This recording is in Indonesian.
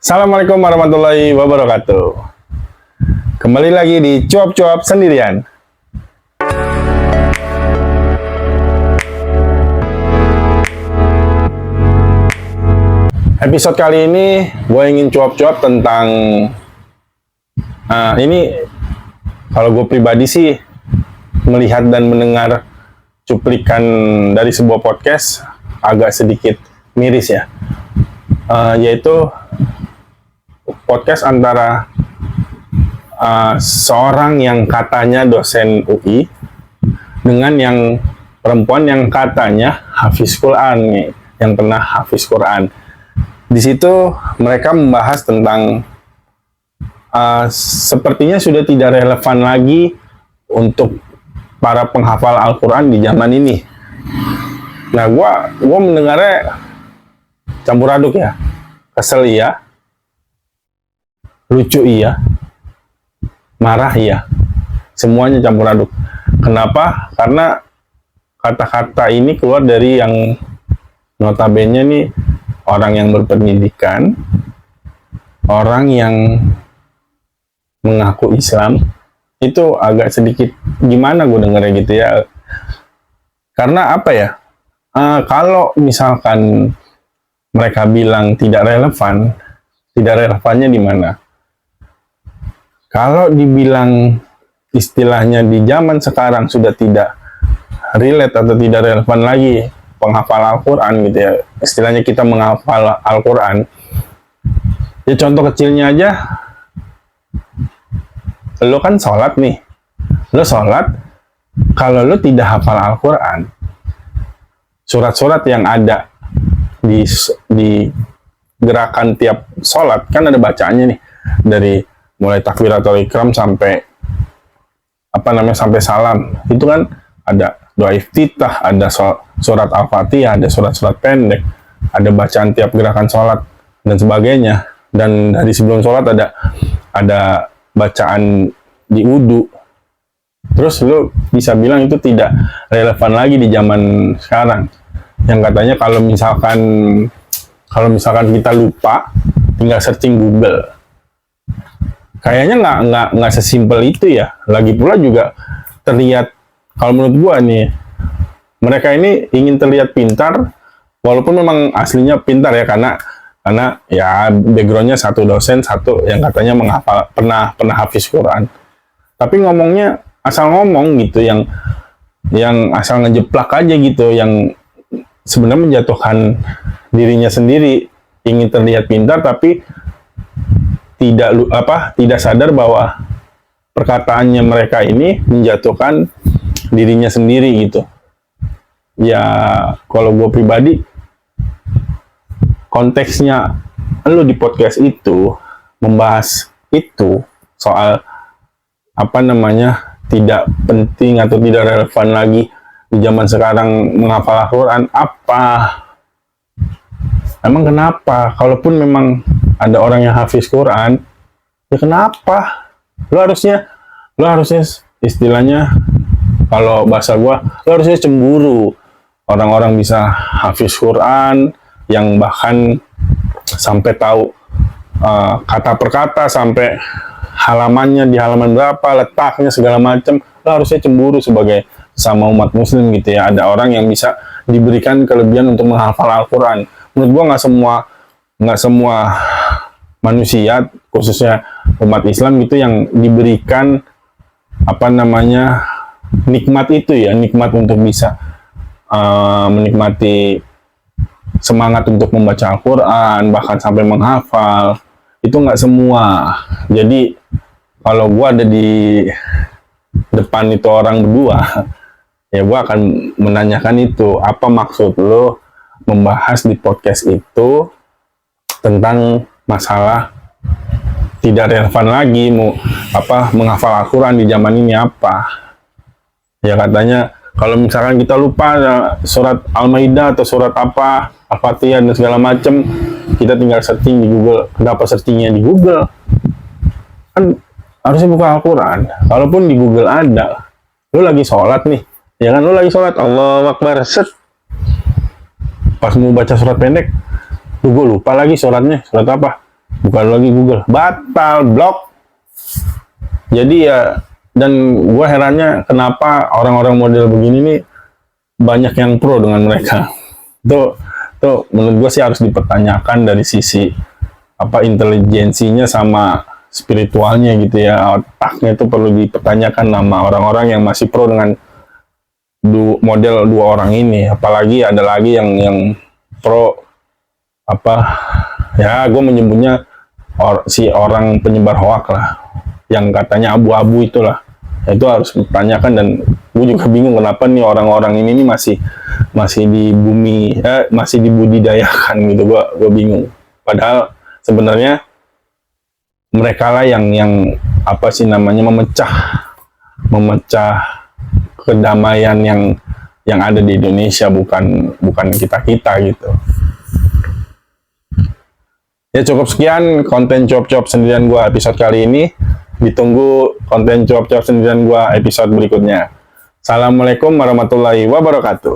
Assalamualaikum warahmatullahi wabarakatuh. Kembali lagi di Cuap-Cuap Sendirian. Episode kali ini gue ingin cuap-cuap tentang ini kalau gue pribadi sih melihat dan mendengar cuplikan dari sebuah podcast agak sedikit miris ya, yaitu podcast antara seorang yang katanya dosen UI dengan yang perempuan yang katanya hafiz Quran nih, yang pernah hafiz Quran. Di situ mereka membahas tentang sepertinya sudah tidak relevan lagi untuk para penghafal Al-Quran di zaman ini. Nah, gua mendengarnya campur aduk ya, kesel iya, lucu iya, marah iya, semuanya campur aduk. Kenapa? Karena kata-kata ini keluar dari yang notabene nih orang yang berpendidikan, orang yang mengaku Islam. Itu agak sedikit gimana gue dengernya gitu ya. Karena apa ya, kalau misalkan mereka bilang tidak relevan, tidak relevannya di mana? Kalau dibilang istilahnya di zaman sekarang sudah tidak relate atau tidak relevan lagi penghafal Al-Quran gitu ya, istilahnya kita menghafal Al-Quran ya, contoh kecilnya aja, lo kan sholat nih, lo sholat, kalau lo tidak hafal Al-Quran, surat-surat yang ada di gerakan tiap sholat kan ada bacaannya nih, dari mulai takbiratul ihram sampai sampai salam, itu kan ada doa iftitah, ada surat Al-Fatihah, ada surat-surat pendek, ada bacaan tiap gerakan sholat dan sebagainya. Dan dari sebelum sholat ada bacaan di wudu. Terus lo bisa bilang itu tidak relevan lagi di zaman sekarang, yang katanya kalau misalkan kita lupa tinggal searching Google. Kayaknya nggak sesimpel itu ya. Lagi pula juga terlihat, kalau menurut gua nih, mereka ini ingin terlihat pintar, walaupun memang aslinya pintar ya, karena ya backgroundnya satu dosen, satu yang katanya menghafal, pernah hafiz Quran. Tapi ngomongnya asal ngomong gitu, yang asal ngejeplak aja gitu, yang sebenarnya menjatuhkan dirinya sendiri, ingin terlihat pintar tapi tidak sadar bahwa perkataannya mereka ini menjatuhkan dirinya sendiri gitu. Ya kalau gue pribadi, konteksnya lo di podcast itu membahas itu soal tidak penting atau tidak relevan lagi di zaman sekarang menghafal Al-Quran, apa? Emang kenapa? Kalaupun memang ada orang yang hafiz Quran, ya kenapa? Lo harusnya istilahnya, kalau bahasa gua, lo harusnya cemburu orang-orang bisa hafiz Quran, yang bahkan sampai tahu kata per kata, sampai halamannya di halaman berapa, letaknya segala macam. Lo harusnya cemburu sebagai sama umat muslim gitu ya, ada orang yang bisa diberikan kelebihan untuk menghafal Al-Quran. Menurut gua nggak semua manusia, khususnya umat Islam gitu, yang diberikan nikmat itu ya, nikmat untuk bisa menikmati semangat untuk membaca Al-Quran, bahkan sampai menghafal. Itu nggak semua. Jadi kalau gua ada di depan itu orang berdua, ya gua akan menanyakan itu, apa maksud lo membahas di podcast itu tentang masalah tidak relevan lagi menghafal Al-Quran di zaman ini apa? Ya katanya kalau misalkan kita lupa surat Al-Maidah atau surat apa, Al-Fatihah dan segala macam, kita tinggal searching di Google. Kenapa searchingnya di Google? Kan harusnya buka Al-Quran. Kalaupun di Google ada, lo lagi sholat nih, ya kan, lo lagi sholat, Allahu Akbar, set, pas mau baca surat pendek, gue lupa lagi suratnya, surat apa, buka lagi Google, batal, blok. Jadi ya, dan gue herannya kenapa orang-orang model begini nih banyak yang pro dengan mereka. Tuh menurut gue sih harus dipertanyakan dari sisi apa intelijensinya sama spiritualnya gitu ya, otaknya itu perlu dipertanyakan nama orang-orang yang masih pro dengan model dua orang ini. Apalagi ada lagi yang pro apa ya, gue menyebutnya si orang penyebar hoak lah, yang katanya abu-abu itulah. Itu harus ditanyakan, dan gue juga bingung kenapa nih orang-orang ini nih masih di bumi, masih dibudidayakan gitu. Gue bingung. Padahal sebenarnya mereka lah yang apa sih namanya, memecah kedamaian yang ada di Indonesia, bukan kita gitu. Ya cukup sekian konten cuap-cuap sendirian gua episode kali ini. Ditunggu konten cuap-cuap sendirian gua episode berikutnya. Assalamualaikum warahmatullahi wabarakatuh.